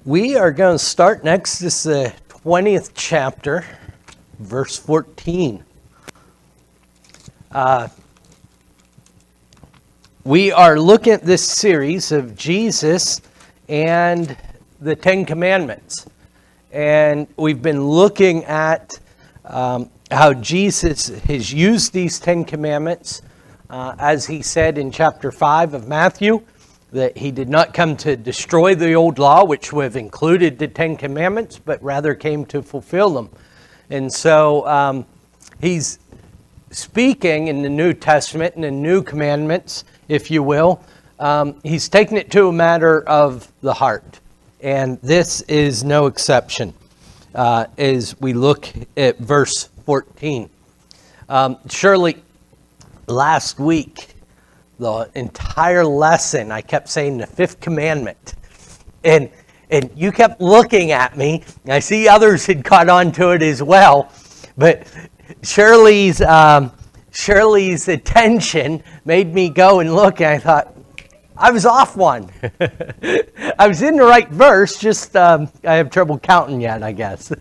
We are going to start next. This is the 20th chapter, verse 14. We are looking at this series of Jesus and the Ten Commandments. And we've been looking at how Jesus has used these Ten Commandments, as he said in chapter 5 of Matthew, that he did not come to destroy the old law, which would have included the Ten Commandments, but rather came to fulfill them. And so he's speaking in the New Testament and the New Commandments, if you will. He's taken it to a matter of the heart. And this is no exception as we look at verse 14. Surely last week, the entire lesson, I kept saying the fifth commandment. And you kept looking at me. I see others had caught on to it as well. But Shirley's attention made me go and look, and I thought, I was off one. I was in the right verse, just I have trouble counting yet, I guess.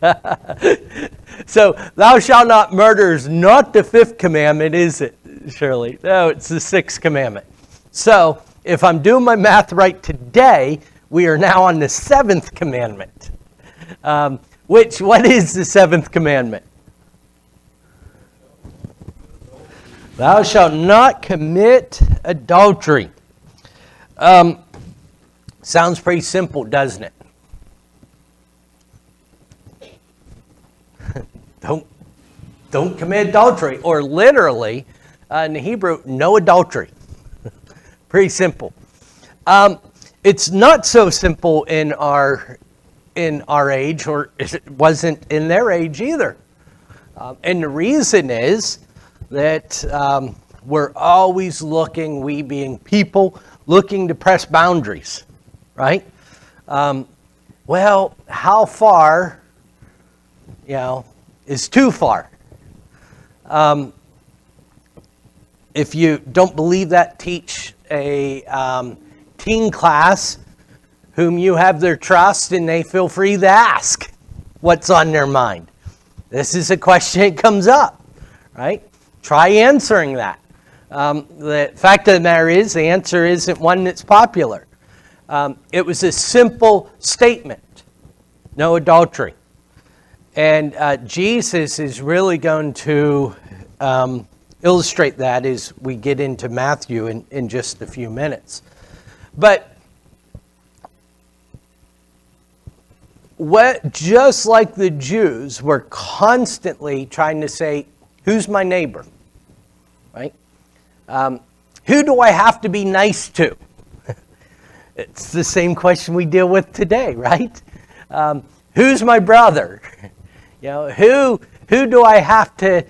So, thou shalt not murder is not the fifth commandment, is it, Shirley? No, it's the sixth commandment. So, if I'm doing my math right today, we are now on the seventh commandment. What is the seventh commandment? Thou shalt not commit adultery. Sounds pretty simple, doesn't it? Don't commit adultery, or literally, in the Hebrew, no adultery. Pretty simple. It's not so simple in our age, or it wasn't in their age either. And the reason is that we're always looking, we being people, looking to press boundaries, right? Well, how far, is too far. If you don't believe that, teach a teen class whom you have their trust, and they feel free to ask what's on their mind. This is a question that comes up, right? Try answering that. The fact of the matter is, the answer isn't one that's popular. It was a simple statement: no adultery. And Jesus is really going to illustrate that as we get into Matthew in just a few minutes. But just like the Jews were constantly trying to say, who's my neighbor? Right? Who do I have to be nice to? It's the same question we deal with today, right? Who's my brother? Who do I have to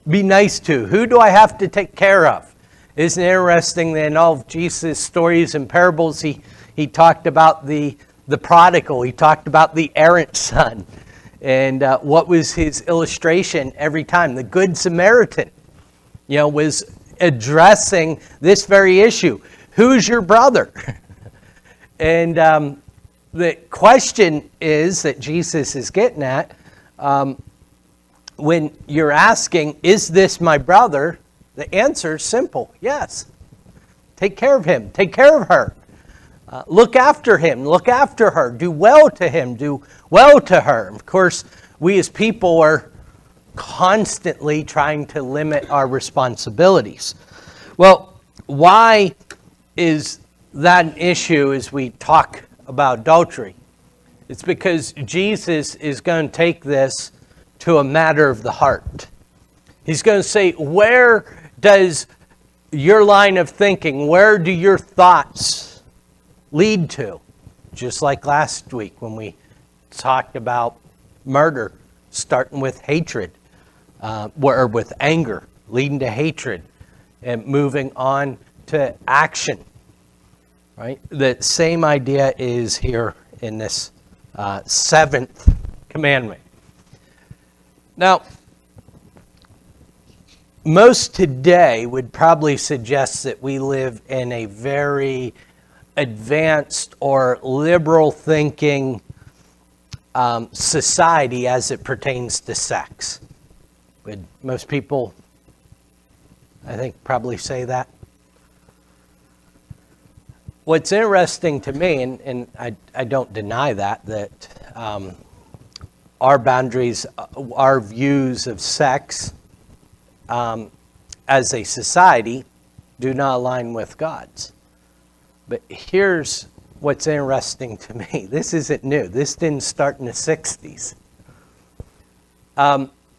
be nice to? Who do I have to take care of? Isn't it interesting that in all of Jesus' stories and parables, he talked about the prodigal, he talked about the errant son. And what was his illustration every time? The Good Samaritan, was addressing this very issue. Who's your brother? And the question is that Jesus is getting at, when you're asking, is this my brother? The answer is simple, yes. Take care of him. Take care of her. Look after him. Look after her. Do well to him. Do well to her. Of course, we as people are constantly trying to limit our responsibilities. Well, why is that an issue as we talk about adultery? It's because Jesus is going to take this to a matter of the heart. He's going to say, where does your line of thinking, where do your thoughts lead to? Just like last week when we talked about murder, starting with hatred, or with anger, leading to hatred, and moving on to action. Right? The same idea is here in this seventh commandment. Now, most today would probably suggest that we live in a very advanced or liberal thinking society as it pertains to sex. Would most people, I think, probably say that? What's interesting to me, and I don't deny that our boundaries, our views of sex as a society do not align with God's. But here's what's interesting to me. This isn't new. This didn't start in the 60s.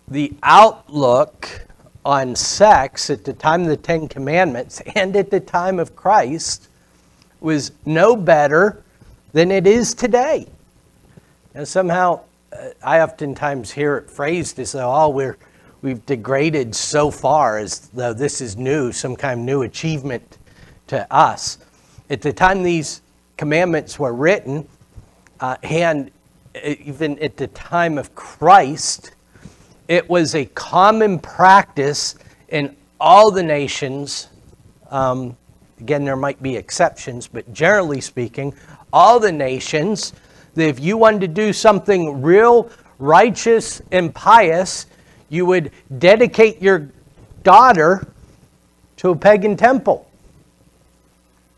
The outlook on sex at the time of the Ten Commandments and at the time of Christ was no better than it is today. And somehow, I oftentimes hear it phrased as though, we've degraded so far, as though this is new, some kind of new achievement to us. At the time these commandments were written, and even at the time of Christ, it was a common practice in all the nations. Again, there might be exceptions, but generally speaking, all the nations, that if you wanted to do something real righteous and pious, you would dedicate your daughter to a pagan temple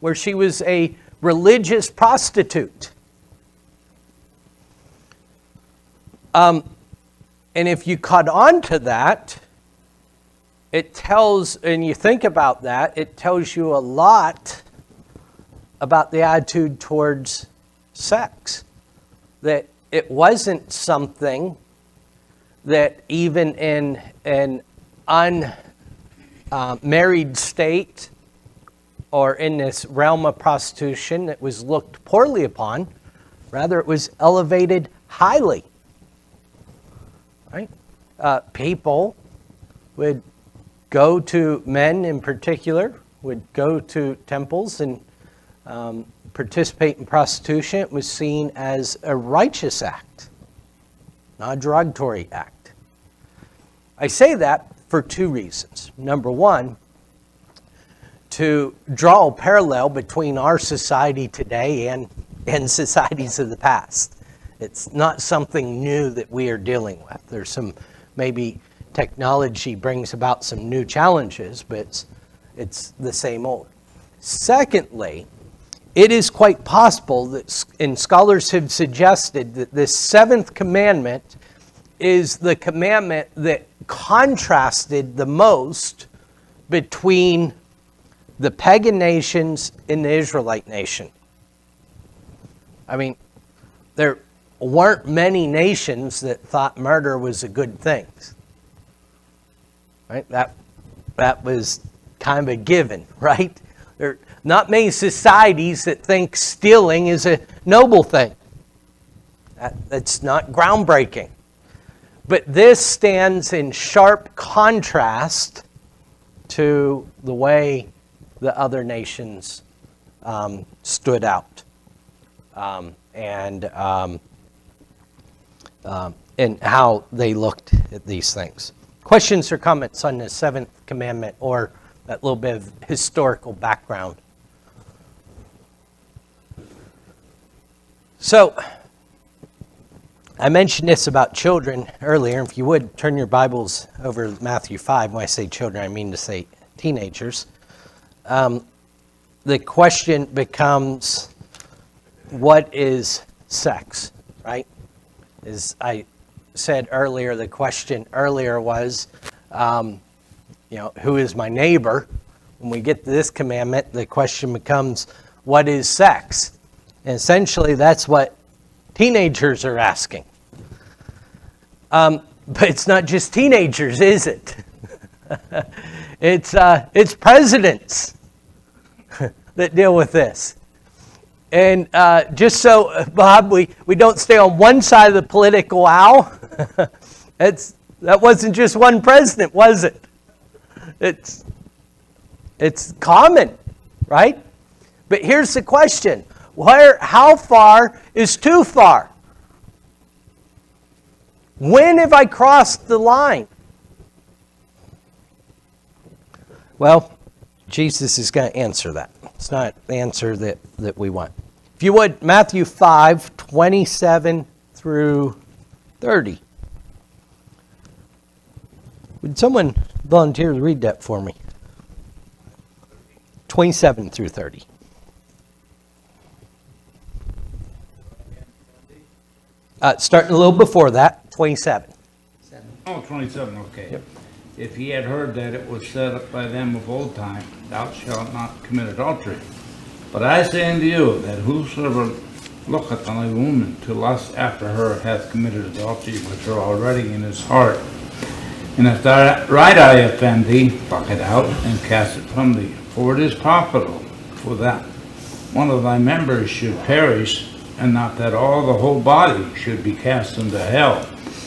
where she was a religious prostitute. And if you caught on to that, it tells, and you think about that, it tells you a lot about the attitude towards sex. That it wasn't something that even in an unmarried state or in this realm of prostitution that was looked poorly upon. Rather, it was elevated highly. Right? People would go to, men in particular, would go to temples and participate in prostitution. It was seen as a righteous act, not a derogatory act. I say that for two reasons. Number one, to draw a parallel between our society today and societies of the past. It's not something new that we are dealing with. There's some, maybe technology brings about some new challenges, but it's the same old. Secondly, it is quite possible that, and scholars have suggested, that this seventh commandment is the commandment that contrasted the most between the pagan nations and the Israelite nation. I mean, there weren't many nations that thought murder was a good thing. Right? That was kind of a given, right? There are not many societies that think stealing is a noble thing. That's not groundbreaking. But this stands in sharp contrast to the way the other nations stood out and how they looked at these things. Questions or comments on the seventh commandment or that little bit of historical background? So, I mentioned this about children earlier. If you would, turn your Bibles over to Matthew 5. When I say children, I mean to say teenagers. The question becomes, what is sex, right? As I said earlier, the question earlier was, who is my neighbor? When we get to this commandment, the question becomes, what is sex? And essentially, that's what teenagers are asking. But it's not just teenagers, is it? It's presidents that deal with this. And just so, Bob, we don't stay on one side of the political aisle, that wasn't just one president, was it? It's common, right? But here's the question. How far is too far? When have I crossed the line? Well, Jesus is going to answer that. It's not the answer that we want. If you would, Matthew 5:27 through 30. Would someone volunteer to read that for me? 27 through 30. Starting a little before that, 27. Oh, 27, okay. Yep. If ye had heard that it was said up by them of old time, thou shalt not commit adultery. But I say unto you, that whosoever looketh on a woman to lust after her hath committed adultery with her already in his heart. And if thy right eye offend thee, pluck it out, and cast it from thee. For it is profitable for that one of thy members should perish, and not that all the whole body should be cast into hell.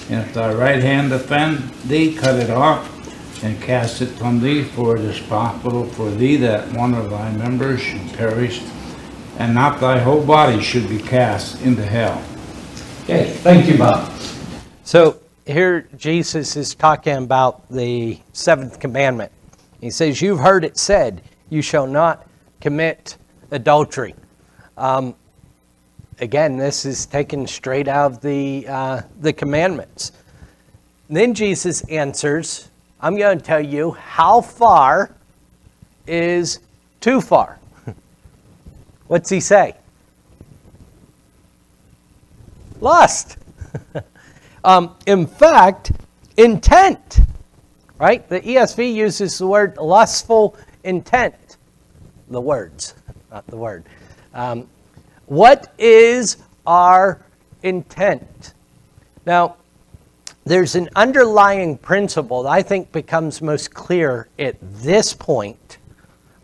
And if thy right hand offend thee, cut it off, and cast it from thee, for it is profitable for thee that one of thy members should perish, and not thy whole body should be cast into hell. Okay, thank you, Bob. So here Jesus is talking about the Seventh Commandment. He says, you've heard it said, you shall not commit adultery. Again, this is taken straight out of the commandments. Then Jesus answers, I'm going to tell you how far is too far. What's he say? Lust. In fact, intent. Right? The ESV uses the word lustful intent. The words, not the word. What is our intent? Now, there's an underlying principle that I think becomes most clear at this point,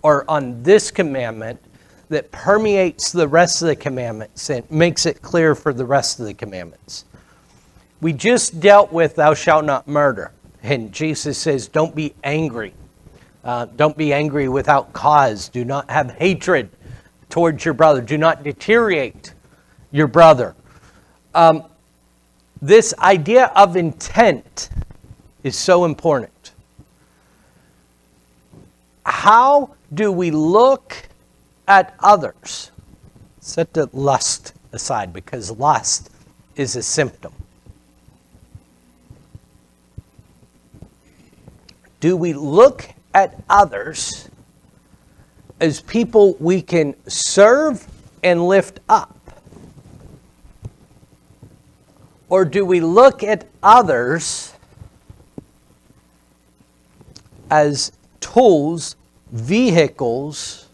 or on this commandment, that permeates the rest of the commandments and makes it clear for the rest of the commandments. We just dealt with thou shalt not murder. And Jesus says, don't be angry. Don't be angry without cause. Do not have hatred towards your brother. Do not deteriorate your brother. This idea of intent is so important. How do we look at others? Set the lust aside, because lust is a symptom. Do we look at others as people we can serve and lift up? Or do we look at others as tools, vehicles,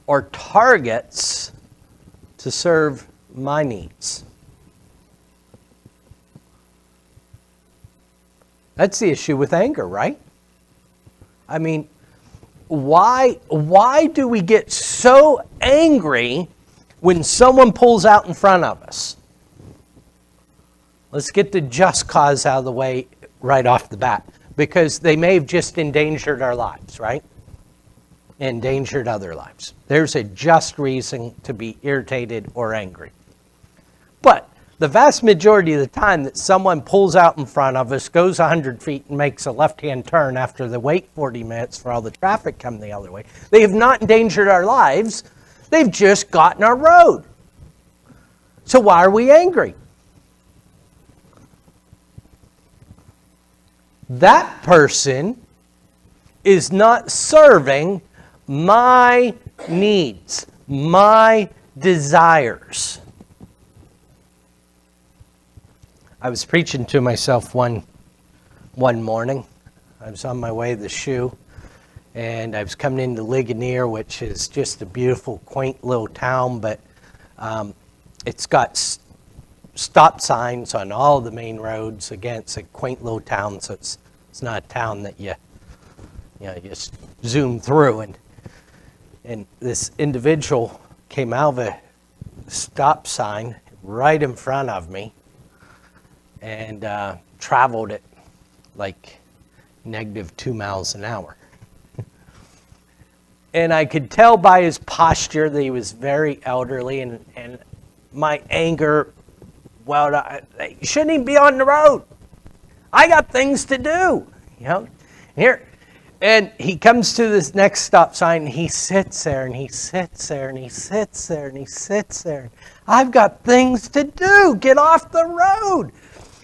or targets to serve my needs? That's the issue with anger, right? I mean, why do we get so angry when someone pulls out in front of us? Let's get the just cause out of the way right off the bat, because they may have just endangered our lives, right? Endangered other lives. There's a just reason to be irritated or angry. But the vast majority of the time that someone pulls out in front of us, goes 100 feet and makes a left-hand turn after they wait 40 minutes for all the traffic come the other way, they have not endangered our lives. They've just gotten our road. So why are we angry? That person is not serving my needs, my desires. I was preaching to myself one morning. I was on my way to the shoe, and I was coming into Ligonier, which is just a beautiful, quaint little town, but it's got stop signs on all the main roads. Again, it's a quaint little town, so it's not a town that you just zoom through. And this individual came out of a stop sign right in front of me, and traveled at like -2 miles an hour. And I could tell by his posture that he was very elderly, and my anger, well, you shouldn't even be on the road. I got things to do, you know. Here, And he comes to this next stop sign, and he sits there, and he sits there, and he sits there, and he sits there. I've got things to do. Get off the road.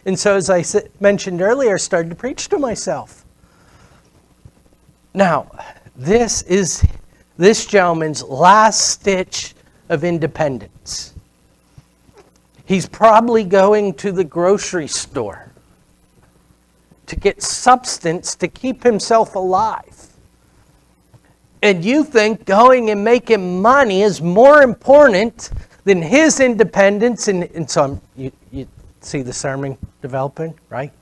And so, as I mentioned earlier, I started to preach to myself. Now, this is this gentleman's last stitch of independence. He's probably going to the grocery store to get substance to keep himself alive. And you think going and making money is more important than his independence. And so you see the sermon developing, right?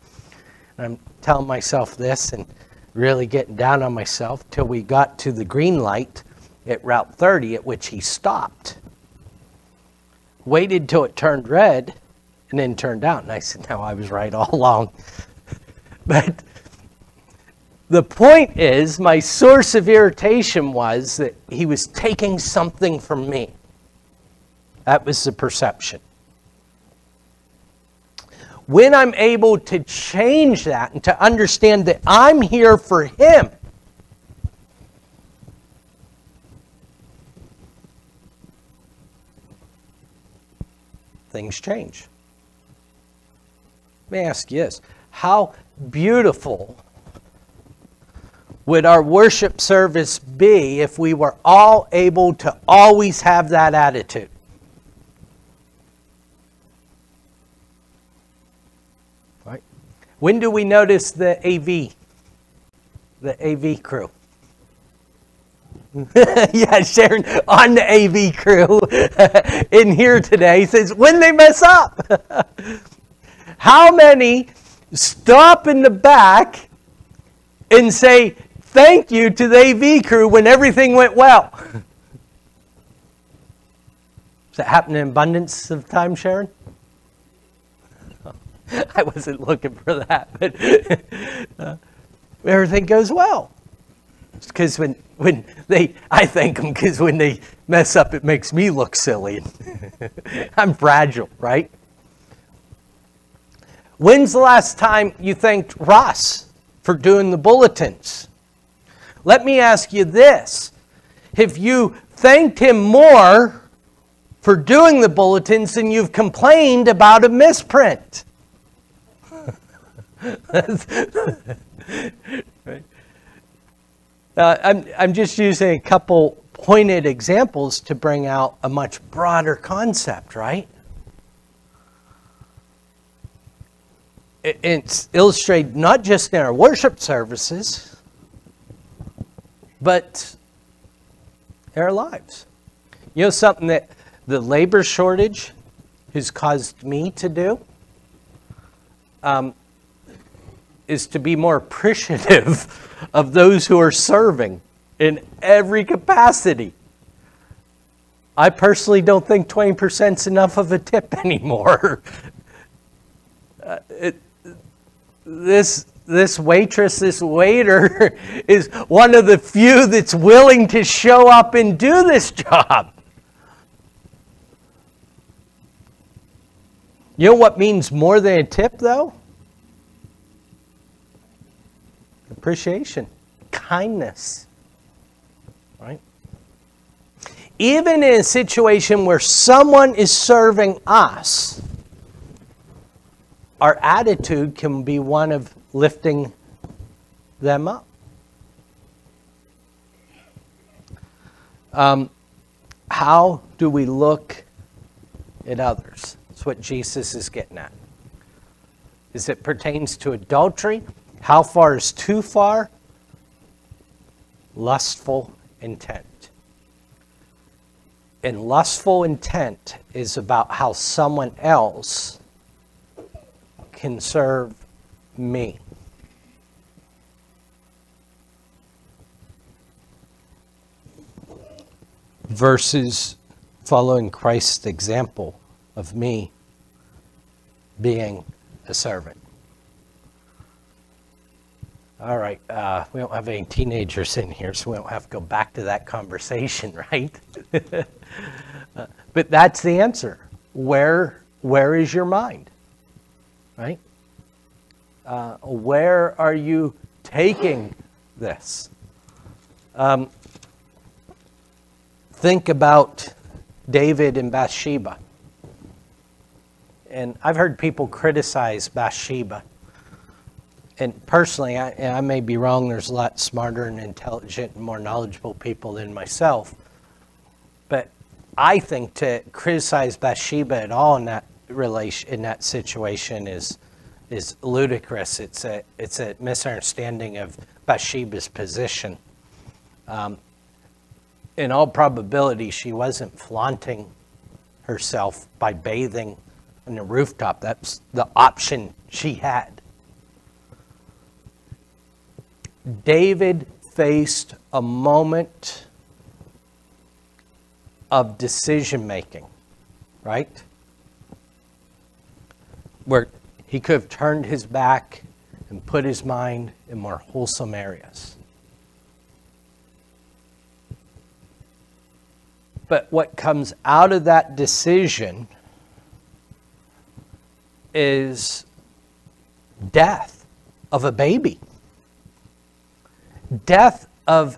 I'm telling myself this and really getting down on myself till we got to the green light at Route 30, at which he stopped. Waited till it turned red and then turned out. And I said, no, I was right all along. But the point is, my source of irritation was that he was taking something from me. That was the perception. When I'm able to change that and to understand that I'm here for him, things change. Let me ask you this. How beautiful would our worship service be if we were all able to always have that attitude? Right? When do we notice the AV crew? Yeah, Sharon on the AV crew in here today says, when they mess up. How many stop in the back and say thank you to the AV crew when everything went well? Does that happen in abundance of time, Sharon? I wasn't looking for that, but everything goes well. It's because when they, I thank them because when they mess up, it makes me look silly. I'm fragile, right? When's the last time you thanked Ross for doing the bulletins? Let me ask you this. Have you thanked him more for doing the bulletins than you've complained about a misprint? Right. I'm just using a couple pointed examples to bring out a much broader concept, right? It's illustrated not just in our worship services, but in our lives. You know something that the labor shortage has caused me to do? Is to be more appreciative of those who are serving in every capacity. I personally don't think 20% is enough of a tip anymore. This waitress, this waiter is one of the few that's willing to show up and do this job. You know what means more than a tip, though? Appreciation, kindness, right? Even in a situation where someone is serving us, our attitude can be one of lifting them up. How do we look at others? That's what Jesus is getting at. As it pertains to adultery, how far is too far? Lustful intent. And lustful intent is about how someone else can serve me. Versus following Christ's example of me being a servant. All right, we don't have any teenagers in here, so we don't have to go back to that conversation, right? But that's the answer. Where is your mind, right? Where are you taking this. Think about David and Bathsheba. And I've heard people criticize Bathsheba. And personally, I may be wrong. There's a lot smarter and intelligent and more knowledgeable people than myself. But I think to criticize Bathsheba at all in that situation is ludicrous. It's a misunderstanding of Bathsheba's position. In all probability, she wasn't flaunting herself by bathing on the rooftop. That's the option she had. David faced a moment of decision making, right? Where he could have turned his back and put his mind in more wholesome areas. But what comes out of that decision is death of a baby. Death of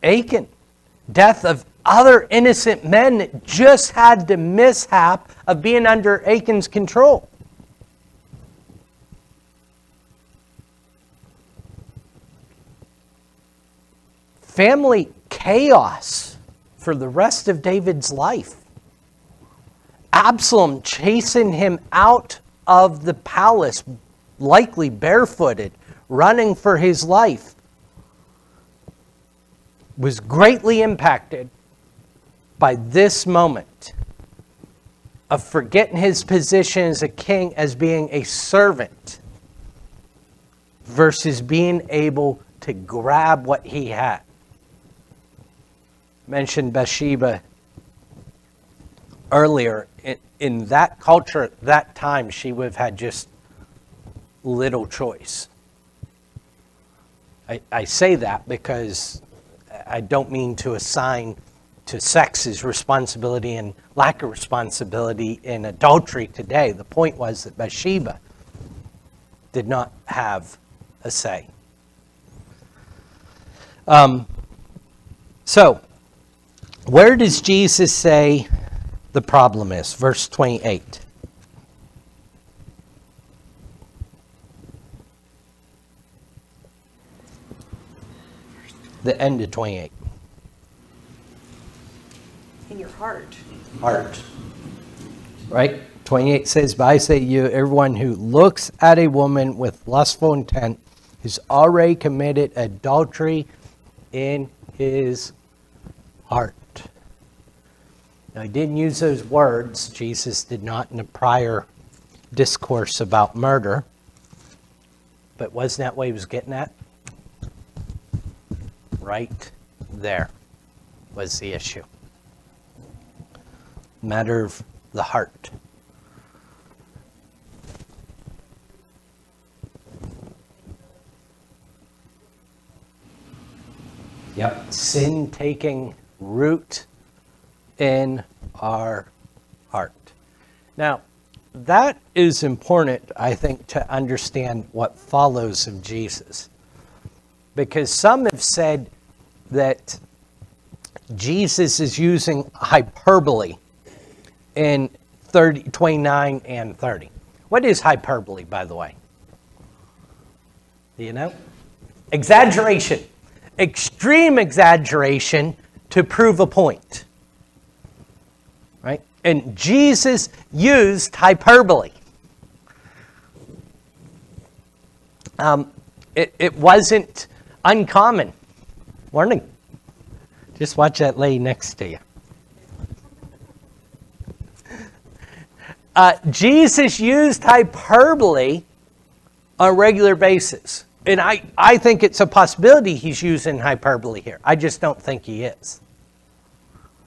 Achan. Death of other innocent men that just had the mishap of being under Achan's control. Family chaos for the rest of David's life. Absalom chasing him out of the palace, likely barefooted, running for his life, was greatly impacted by this moment of forgetting his position as a king as being a servant versus being able to grab what he had. Mentioned Bathsheba earlier. In that culture at that time, she would have had just little choice. I say that because I don't mean to assign to sex's responsibility and lack of responsibility in adultery today. The point was that Bathsheba did not have a say. So, where does Jesus say the problem is? Verse 28. The end of 28. In your heart. Heart. Right? 28 says, but I say to you, everyone who looks at a woman with lustful intent has already committed adultery in his heart. Now, he didn't use those words. Jesus did not in a prior discourse about murder. But wasn't that what he was getting at? Right there was the issue. Matter of the heart. Yep, sin taking root in our heart. Now, that is important, I think, to understand what follows of Jesus. Because some have said that Jesus is using hyperbole in 29 and 30. What is hyperbole, by the way? Do you know? Exaggeration. Extreme exaggeration to prove a point. Right? And Jesus used hyperbole. It wasn't uncommon. Warning. Just watch that lady next to you. Jesus used hyperbole on a regular basis. And I think it's a possibility he's using hyperbole here. I just don't think he is.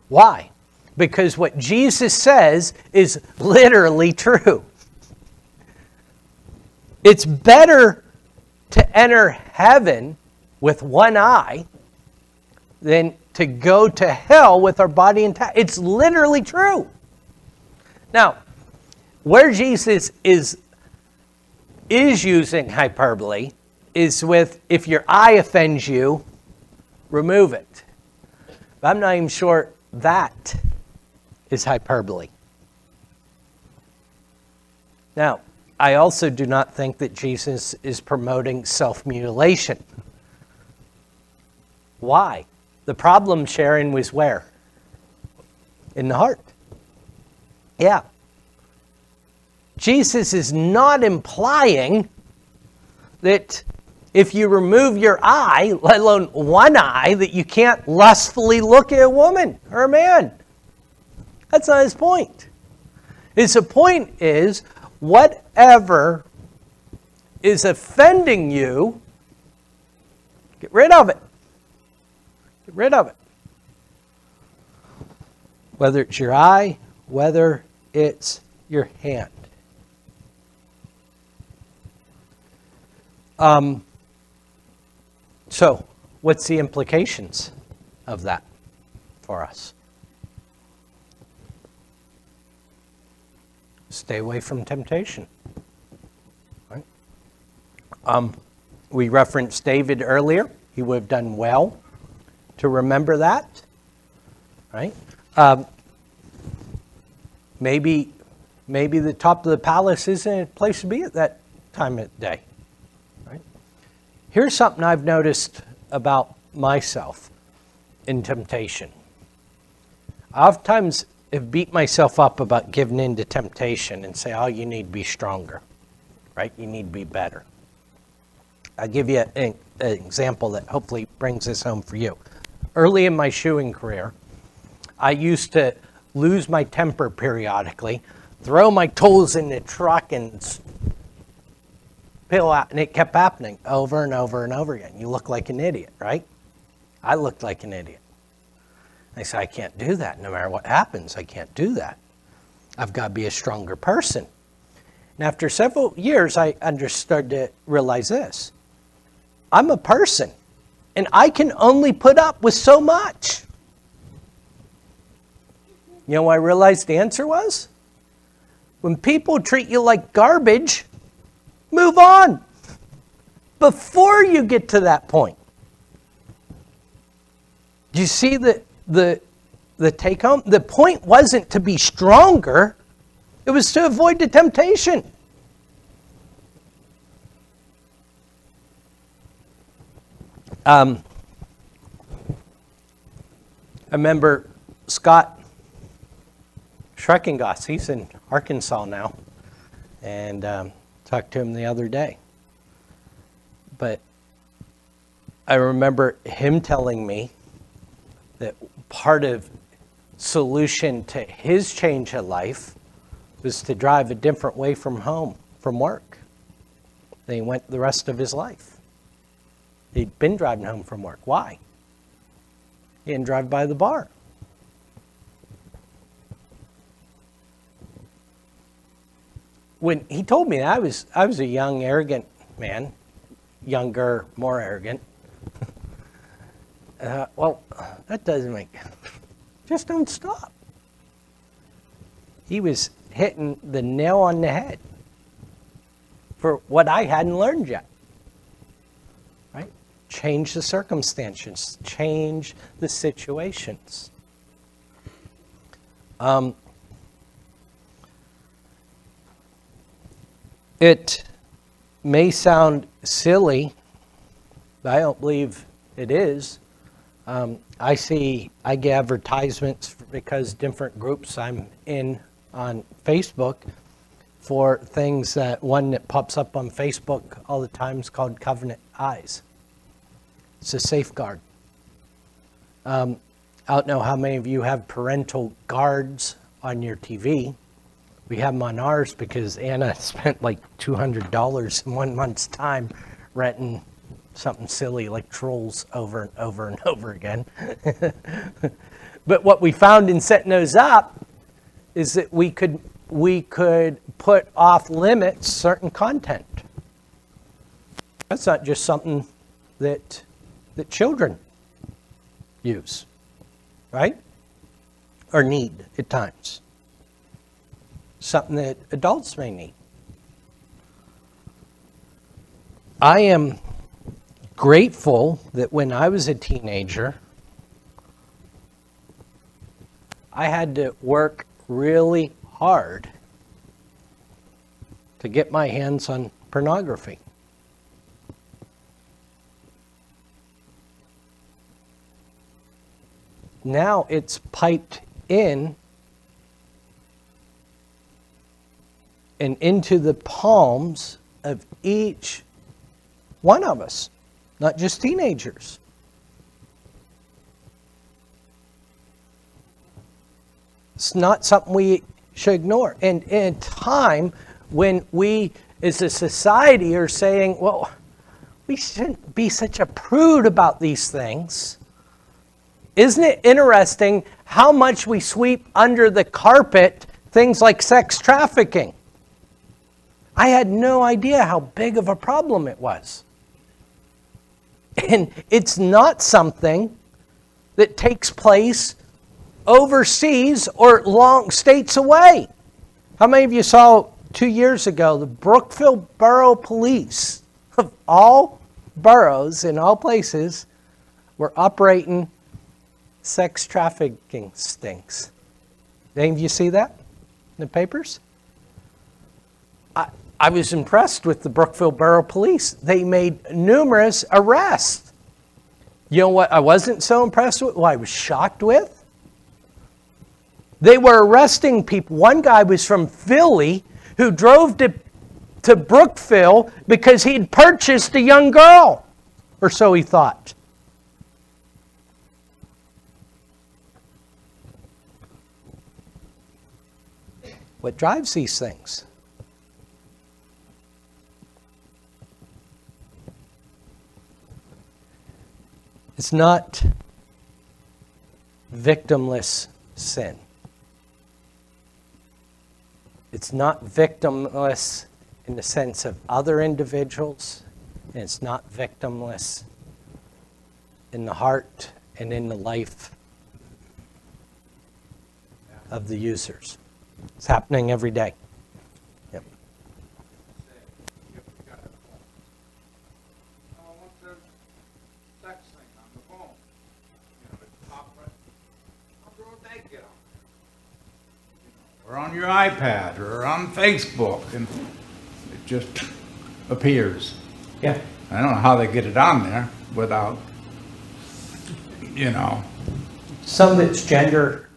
Why? Because what Jesus says is literally true. It's better to enter heaven with one eye than to go to hell with our body intact. It's literally true. Now, where Jesus is using hyperbole is with, if your eye offends you, remove it. But I'm not even sure that is hyperbole. Now, I also do not think that Jesus is promoting self-mutilation. Why? The problem, Sharon, was where? In the heart. Yeah. Jesus is not implying that if you remove your eye, let alone one eye, that you can't lustfully look at a woman or a man. That's not his point. His point is, whatever is offending you, get rid of it. Get rid of it. Whether it's your eye, whether it's your hand. So, what's the implications of that for us? Stay away from temptation. Right? We referenced David earlier. He would have done well to remember that. Right? Maybe the top of the palace isn't a place to be at that time of day. Right? Here's something I've noticed about myself in temptation. I oftentimes have beat myself up about giving in to temptation and say, oh, you need to be stronger, right? You need to be better. I'll give you an example that hopefully brings this home for you. Early in my shoeing career, I used to lose my temper periodically, throw my tools in the truck and spill out, and it kept happening over and over and over again. You look like an idiot, right? I looked like an idiot. I said, I can't do that. No matter what happens, I can't do that. I've got to be a stronger person. And after several years, I understood to realize this. I'm a person, and I can only put up with so much. You know what I realized the answer was? When people treat you like garbage, move on before you get to that point. Do you see the take home? The point wasn't to be stronger. It was to avoid the temptation. I remember Scott Schreckengoss. He's in Arkansas now. And talked to him the other day. But I remember him telling me that part of solution to his change of life was to drive a different way from home, from work, than he went the rest of his life. He'd been driving home from work. Why? He didn't drive by the bar. When he told me that, I was a young, arrogant man, younger, more arrogant. Well, that doesn't make, just don't stop. He was hitting the nail on the head for what I hadn't learned yet. Right? Change the circumstances, change the situations. It may sound silly, but I don't believe it is. I get advertisements because different groups I'm in on Facebook for things that one that pops up on Facebook all the time is called Covenant Eyes. It's a safeguard. I don't know how many of you have parental guards on your TV. We have them on ours because Anna spent like $200 in 1 month's time renting something silly like Trolls over and over and over again. But what we found in setting those up is that we could put off limits certain content. That's not just something that children use, right? Or need at times. Something that adults may need. I am grateful that when I was a teenager, I had to work really hard to get my hands on pornography. Now it's piped in and into the palms of each one of us, not just teenagers. It's not something we should ignore. And in a time when we as a society are saying, well, we shouldn't be such a prude about these things. Isn't it interesting how much we sweep under the carpet things like sex trafficking? I had no idea how big of a problem it was. And it's not something that takes place overseas or long states away. How many of you saw 2 years ago the Brookville Borough Police, of all boroughs in all places, were operating sex trafficking stings? Did any of you see that in the papers? I was impressed with the Brookville Borough Police. They made numerous arrests. You know what I wasn't so impressed with? What I was shocked with? They were arresting people. One guy was from Philly who drove to Brookville because he'd purchased a young girl, or so he thought. What drives these things? It's not victimless sin. It's not victimless in the sense of other individuals, and it's not victimless in the heart and in the life of the users. It's happening every day. Yep. Or on your iPad or on Facebook, and it just appears. Yeah. I don't know how they get it on there without, Some of it's gender,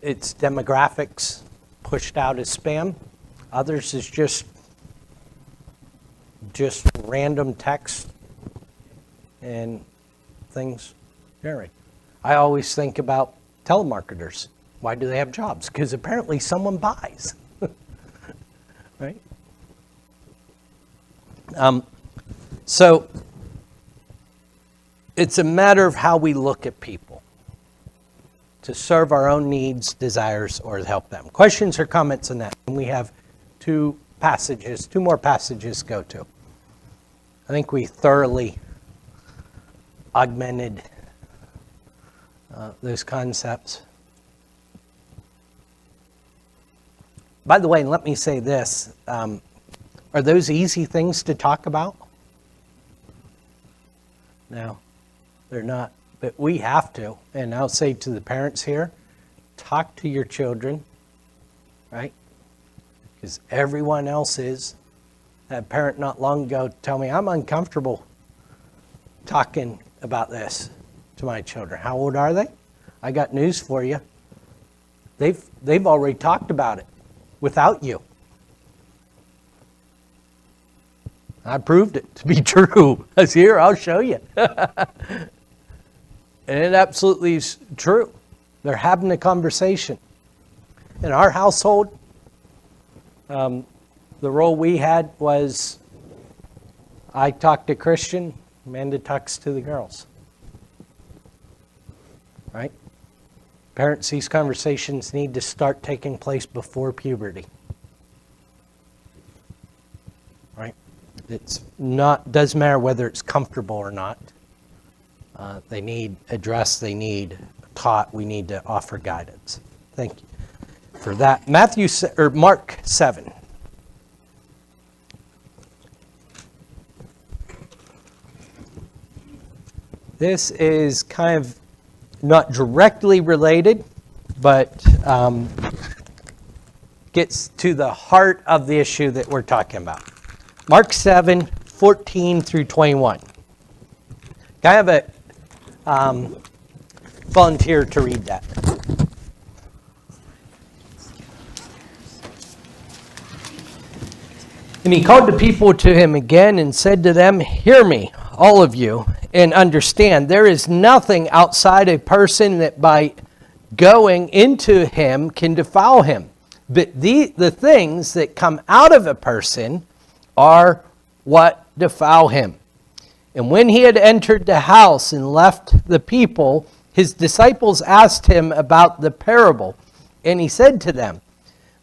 it's demographics pushed out as spam. Others is just random text and things generated. I always think about telemarketers. Why do they have jobs? Because apparently someone buys, right? So it's a matter of how we look at people to serve our own needs, desires, or help them. Questions or comments on that? And we have two more passages to go to. I think we thoroughly augmented those concepts. By the way, let me say this. Are those easy things to talk about? No, they're not. But we have to. And I'll say to the parents here, talk to your children, right? Because everyone else is. I had a parent not long ago tell me, I'm uncomfortable talking about this to my children. How old are they? I got news for you. They've already talked about it without you. I proved it to be true. I was here, I'll show you. And it absolutely is true. They're having a conversation. In our household, the role we had was I talk to Christian, Amanda talks to the girls. Right? Parents, these conversations need to start taking place before puberty. Right? Doesn't matter whether it's comfortable or not. They need addressed, they need taught, we need to offer guidance. Thank you for that. Mark 7. This is kind of not directly related, but gets to the heart of the issue that we're talking about. Mark 7:14 through 21. Can I have a volunteer to read that? And he called the people to him again and said to them, "Hear me, all of you, and understand. There is nothing outside a person that by going into him can defile him. But the things that come out of a person are what defile him." And when he had entered the house and left the people, his disciples asked him about the parable. And he said to them,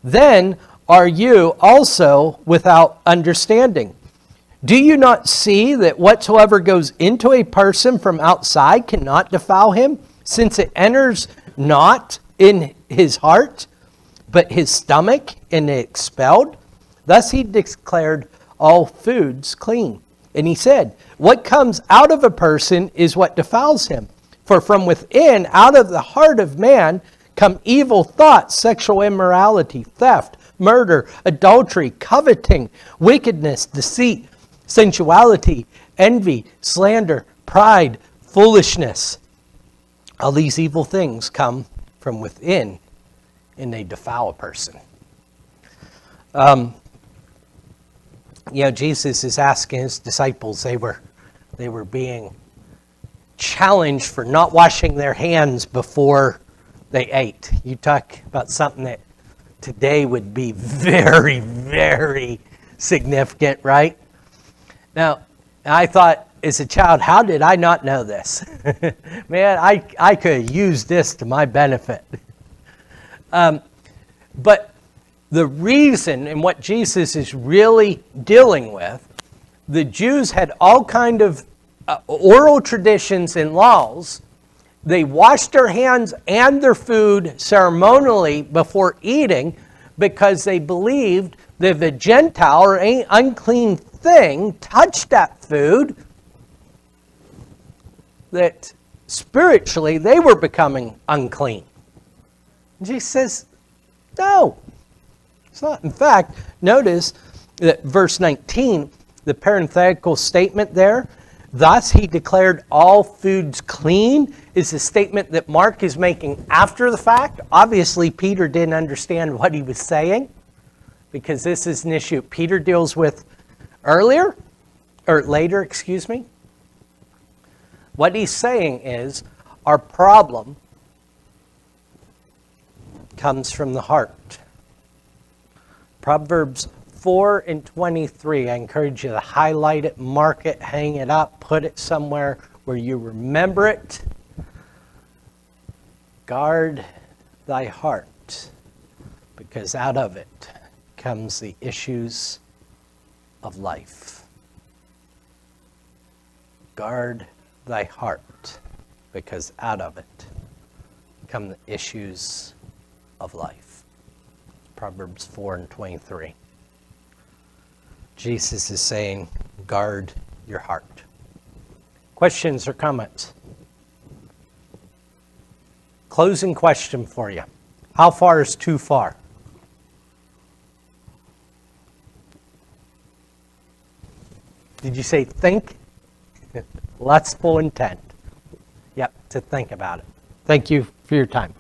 "Then are you also without understanding? Do you not see that whatsoever goes into a person from outside cannot defile him, since it enters not in his heart, but his stomach, and is expelled?" Thus he declared all foods clean. And he said, "What comes out of a person is what defiles him. For from within, out of the heart of man, come evil thoughts, sexual immorality, theft, murder, adultery, coveting, wickedness, deceit, sensuality, envy, slander, pride, foolishness. All these evil things come from within, and they defile a person." Jesus is asking his disciples, they were being challenged for not washing their hands before they ate. You talk about something that today would be very, very significant, right? Now, I thought as a child, how did I not know this? Man, I could have used this to my benefit. But the reason and what Jesus is really dealing with, the Jews had all kind of oral traditions and laws. They washed their hands and their food ceremonially before eating because they believed that if a Gentile or any unclean thing touched that food, that spiritually they were becoming unclean. And Jesus says, no, it's not. In fact, notice that verse 19, the parenthetical statement there, thus he declared all foods clean, is a statement that Mark is making after the fact. Obviously, Peter didn't understand what he was saying because this is an issue Peter deals with later, excuse me. What he's saying is our problem comes from the heart. Proverbs 4:23. I encourage you to highlight it, mark it, hang it up, put it somewhere where you remember it. Guard thy heart, because out of it comes the issues of life. Guard thy heart, because out of it come the issues of life. Proverbs 4:23. Jesus is saying, guard your heart. Questions or comments? Closing question for you. How far is too far? Did you say think? Lustful intent. Yep, to think about it. Thank you for your time.